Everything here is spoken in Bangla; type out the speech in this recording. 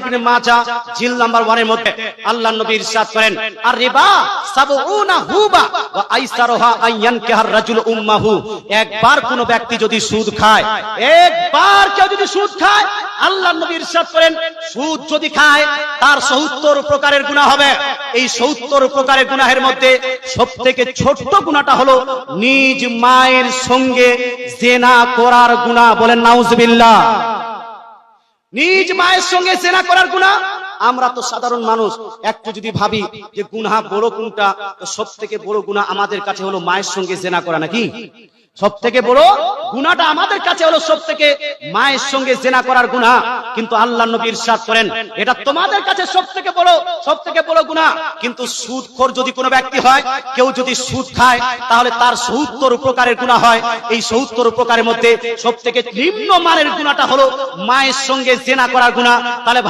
ইবনে মাজাহ জিল নাম্বার 1 এর মধ্যে আল্লাহর নবী ইরশাদ করেন আর রিবা সাবউনা হুবা ওয়া আইসারুহা আইয়ানকিহার রাজুল উম্মাহু। একবার কোন ব্যক্তি যদি সুদ খায়, একবার কেউ যদি সুদ খায়, আল্লাহর নবী ইরশাদ করেন সুদ যদি খায় তার ৭০ প্রকারের গুনাহ হবে। এই ৭০ প্রকারের গুনাহের মধ্যে সবথেকে ছোট গুনাহটা হলো নিজ মায়ের সঙ্গে জিনা করার গুনাহ। বলেন নাউজুবিল্লাহ। নিজ মায়ের সঙ্গে জিনা করার গুনাহ। আমরা তো সাধারণ মানুষ, একটু যদি ভাবি যে গুনাহ বড় কোনটা, তো সবথেকে বড় গুনাহ আমাদের কাছে হলো মায়ের সঙ্গে জিনা করা, নাকি? সবথেকে বড় গুনাহটা আমাদের কাছে হলো সবথেকে মায়ের সঙ্গে জিনা করার গুনাহ। কিন্তু আল্লাহর নবী ইরশাদ করেন এটা তোমাদের কাছে সবথেকে বড় গুনাহ। কিন্তু সুদখোর যদি কোনো ব্যক্তি হয়, কেউ যদি সুদ খায়, তাহলে তার ৭০ প্রকারের গুনাহ হয়। এই ৭০ প্রকারের মধ্যে সবথেকে নিম্ন মানের গুনাহটা হলো মায়ের সঙ্গে জিনা করার গুনাহ। তাহলে